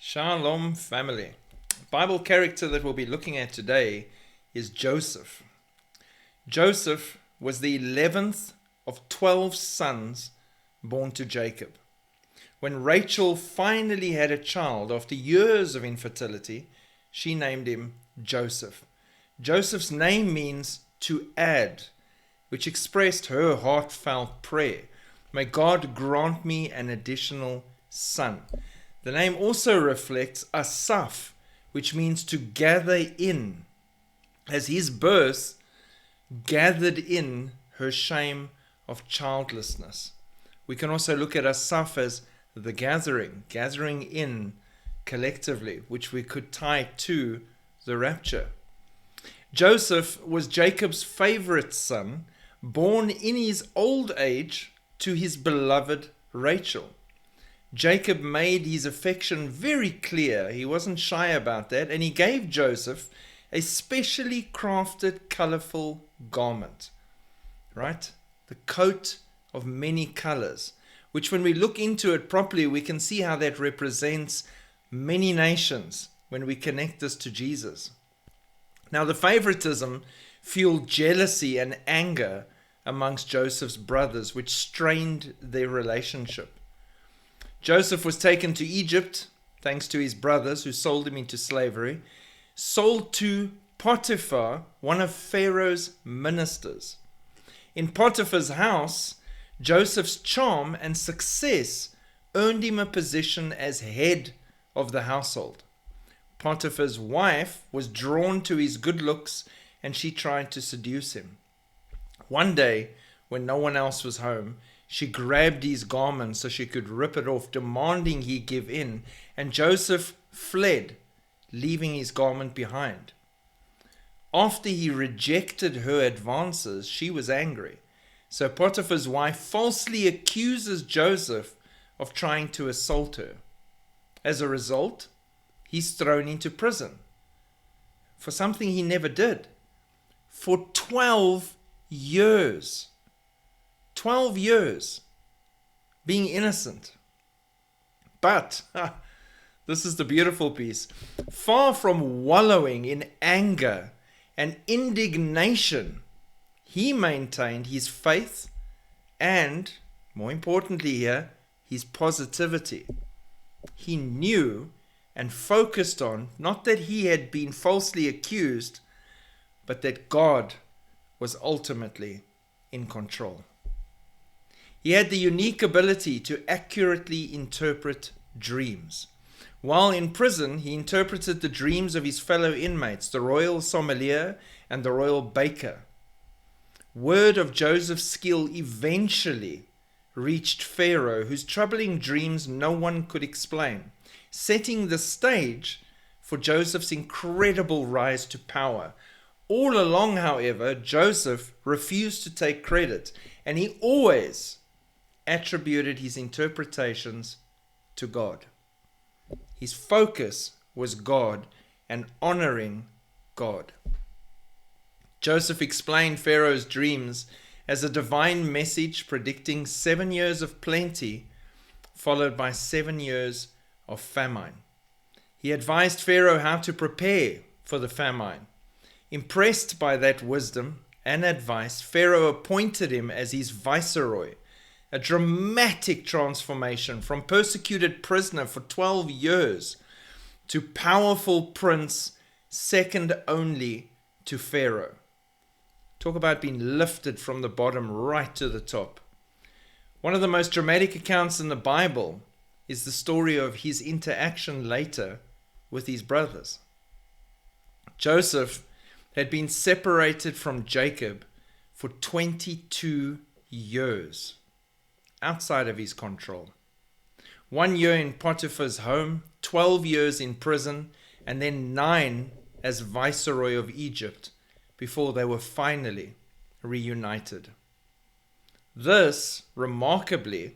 Shalom family. Bible character that we'll be looking at today is Joseph. Joseph was the 11th of 12 sons born to Jacob. When Rachel finally had a child after years of infertility, she named him Joseph. Joseph's name means to add, which expressed her heartfelt prayer. May God grant me an additional son. The name also reflects Asaph, which means to gather in, as his birth gathered in her shame of childlessness. We can also look at Asaph as the gathering in collectively, which we could tie to the rapture. Joseph was Jacob's favorite son, born in his old age to his beloved Rachel. Jacob made his affection very clear. He wasn't shy about that, and he gave Joseph a specially crafted, colorful garment. Right? The coat of many colors, which when we look into it properly, we can see how that represents many nations when we connect this to Jesus. Now, the favoritism fueled jealousy and anger amongst Joseph's brothers, which strained their relationship. Joseph was taken to Egypt, thanks to his brothers who sold him into slavery, sold to Potiphar, one of Pharaoh's ministers. In Potiphar's house, Joseph's charm and success earned him a position as head of the household. Potiphar's wife was drawn to his good looks, and she tried to seduce him. One day, when no one else was home, she grabbed his garment so she could rip it off, demanding he give in, and Joseph fled, leaving his garment behind. After he rejected her advances, she was angry. So Potiphar's wife falsely accuses Joseph of trying to assault her. As a result, he's thrown into prison for something he never did. For 12 years. 12 years being innocent. But, this is the beautiful piece, far from wallowing in anger and indignation, he maintained his faith and, more importantly here, his positivity. He knew and focused on, not that he had been falsely accused, but that God was ultimately in control. He had the unique ability to accurately interpret dreams. While in prison, he interpreted the dreams of his fellow inmates, the royal sommelier and the royal baker. Word of Joseph's skill eventually reached Pharaoh, whose troubling dreams no one could explain, setting the stage for Joseph's incredible rise to power. All along, however, Joseph refused to take credit, and he always attributed his interpretations to God. His focus was God and honoring God. Joseph explained Pharaoh's dreams as a divine message predicting 7 years of plenty, followed by 7 years of famine. He advised Pharaoh how to prepare for the famine. Impressed by that wisdom and advice, Pharaoh appointed him as his viceroy, a dramatic transformation from persecuted prisoner for 12 years to powerful prince, second only to Pharaoh. Talk about being lifted from the bottom right to the top. One of the most dramatic accounts in the Bible is the story of his interaction later with his brothers. Joseph had been separated from Jacob for 22 years, outside of his control. 1 year in Potiphar's home, 12 years in prison, and then 9 as viceroy of Egypt before they were finally reunited. This, remarkably,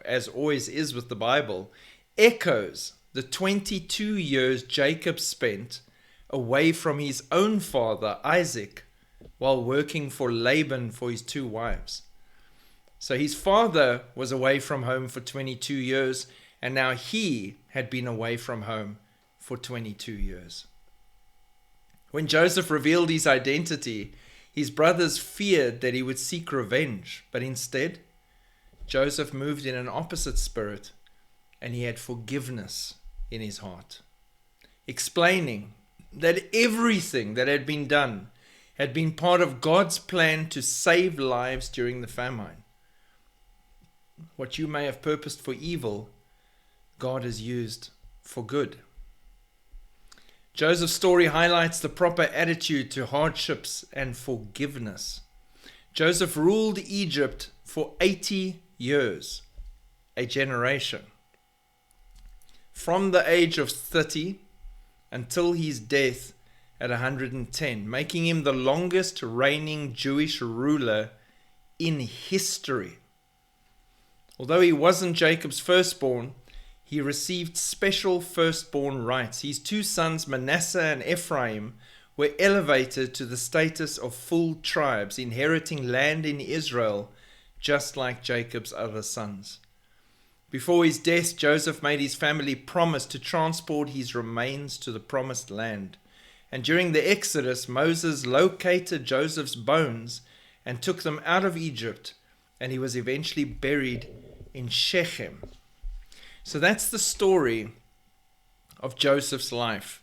as always is with the Bible, echoes the 22 years Jacob spent away from his own father, Isaac, while working for Laban for his 2 wives. So his father was away from home for 22 years, and now he had been away from home for 22 years. When Joseph revealed his identity, his brothers feared that he would seek revenge, but instead, Joseph moved in an opposite spirit, and he had forgiveness in his heart, explaining that everything that had been done had been part of God's plan to save lives during the famine. What you may have purposed for evil, God has used for good. Joseph's story highlights the proper attitude to hardships and forgiveness. Joseph ruled Egypt for 80 years, a generation. From the age of 30 until his death at 110, making him the longest reigning Jewish ruler in history. Although he wasn't Jacob's firstborn, he received special firstborn rights. His two sons, Manasseh and Ephraim, were elevated to the status of full tribes, inheriting land in Israel, just like Jacob's other sons. Before his death, Joseph made his family promise to transport his remains to the promised land. And during the Exodus, Moses located Joseph's bones and took them out of Egypt, and he was eventually buried in Shechem. So that's the story of Joseph's life,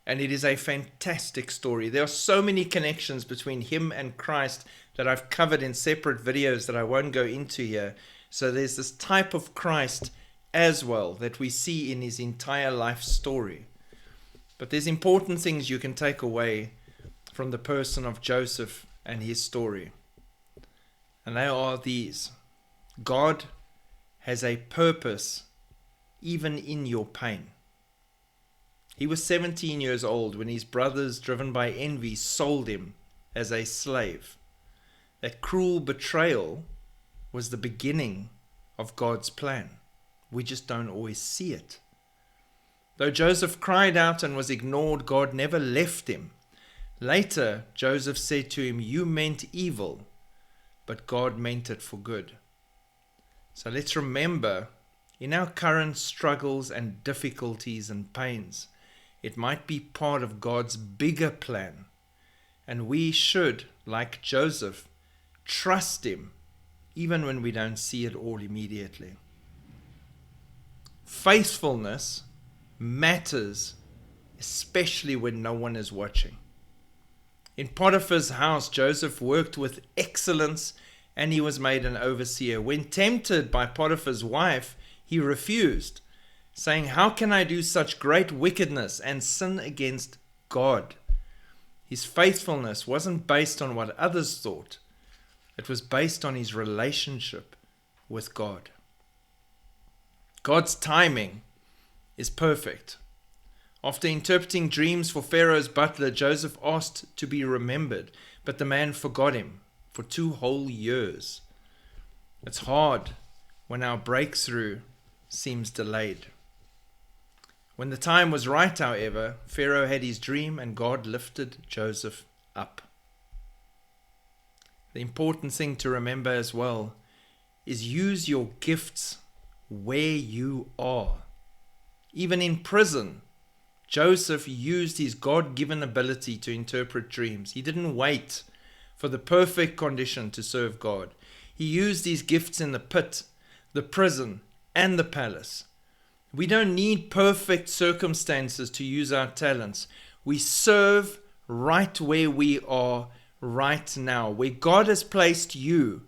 and it is a fantastic story. There are so many connections between him and Christ that I've covered in separate videos that I won't go into here. So there's this type of Christ as well that we see in his entire life story. But there's important things you can take away from the person of Joseph and his story. And they are these. God has a purpose even in your pain. He was 17 years old when his brothers, driven by envy, sold him as a slave. That cruel betrayal was the beginning of God's plan. We just don't always see it. Though Joseph cried out and was ignored, God never left him. Later, Joseph said to him, "You meant evil, but God meant it for good." So let's remember, in our current struggles and difficulties and pains, it might be part of God's bigger plan. And we should, like Joseph, trust him, even when we don't see it all immediately. Faithfulness matters, especially when no one is watching. In Potiphar's house, Joseph worked with excellence, and he was made an overseer. When tempted by Potiphar's wife, he refused, saying, "How can I do such great wickedness and sin against God?" His faithfulness wasn't based on what others thought. It was based on his relationship with God. God's timing is perfect. After interpreting dreams for Pharaoh's butler, Joseph asked to be remembered, but the man forgot him for 2 whole years. It's hard when our breakthrough seems delayed. When the time was right, however, Pharaoh had his dream and God lifted Joseph up. The important thing to remember as well is use your gifts where you are. Even in prison, Joseph used his God-given ability to interpret dreams. He didn't wait for the perfect condition to serve God. He used his gifts in the pit, the prison, and the palace. We don't need perfect circumstances to use our talents. We serve right where we are right now. Where God has placed you,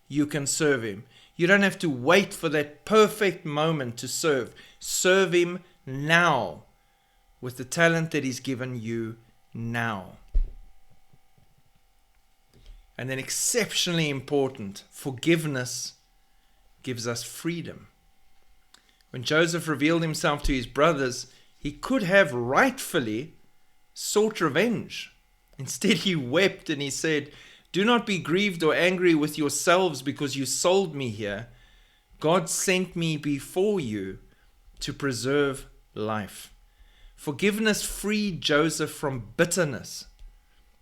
you can serve him. You don't have to wait for that perfect moment to serve. Serve him now with the talent that he's given you now. And then exceptionally important, forgiveness gives us freedom. When Joseph revealed himself to his brothers, he could have rightfully sought revenge. Instead, he wept and he said, "Do not be grieved or angry with yourselves because you sold me here. God sent me before you to preserve life." Forgiveness freed Joseph from bitterness.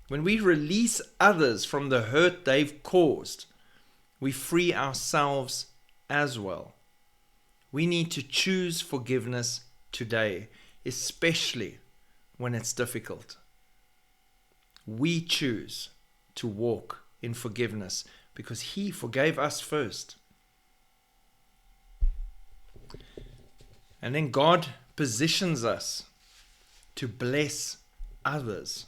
When we release others from the hurt they've caused, we free ourselves as well. We need to choose forgiveness today, especially when it's difficult. We choose to walk in forgiveness because He forgave us first. And then God positions us to bless others.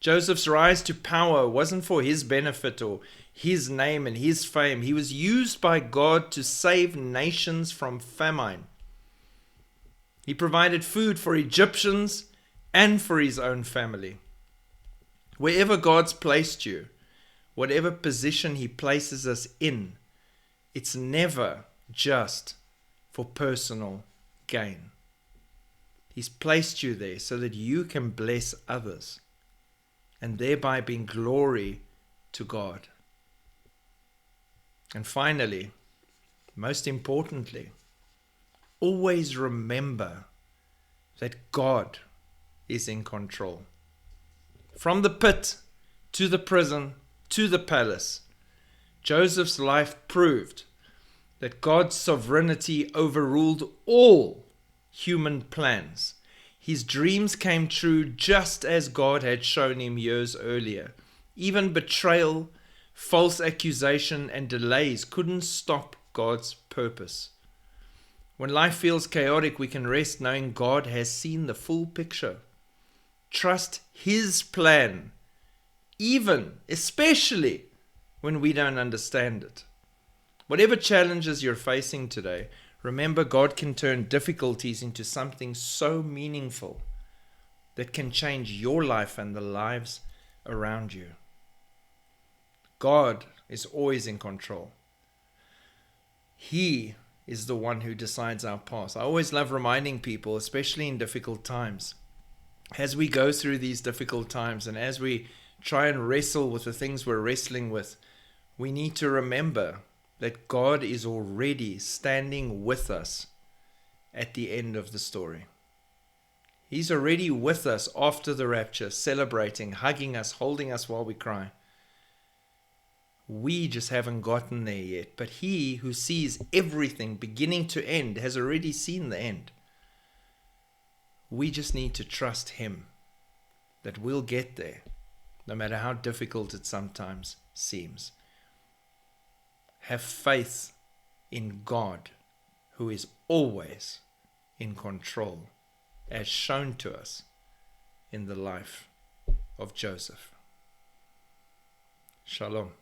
Joseph's rise to power wasn't for his benefit or his name and his fame. He was used by God to save nations from famine. He provided food for Egyptians and for his own family. Wherever God's placed you, whatever position He places us in, it's never just for personal gain. He's placed you there so that you can bless others and thereby bring glory to God. And finally, most importantly, always remember that God is in control. From the pit to the prison to the palace, Joseph's life proved that God's sovereignty overruled all human plans. His dreams came true just as God had shown him years earlier. Even betrayal, false accusation, and delays couldn't stop God's purpose. When life feels chaotic, we can rest knowing God has seen the full picture. Trust His plan, especially when we don't understand it. Whatever challenges you're facing today, remember God can turn difficulties into something so meaningful that can change your life and the lives around you. God is always in control. He is the one who decides our path. I always love reminding people, especially in difficult times, as we go through these difficult times and as we try and wrestle with the things we're wrestling with, we need to remember that God is already standing with us at the end of the story. He's already with us after the rapture, celebrating, hugging us, holding us while we cry. We just haven't gotten there yet, but He who sees everything beginning to end has already seen the end. We just need to trust Him that we'll get there, no matter how difficult it sometimes seems. Have faith in God, who is always in control, as shown to us in the life of Joseph. Shalom.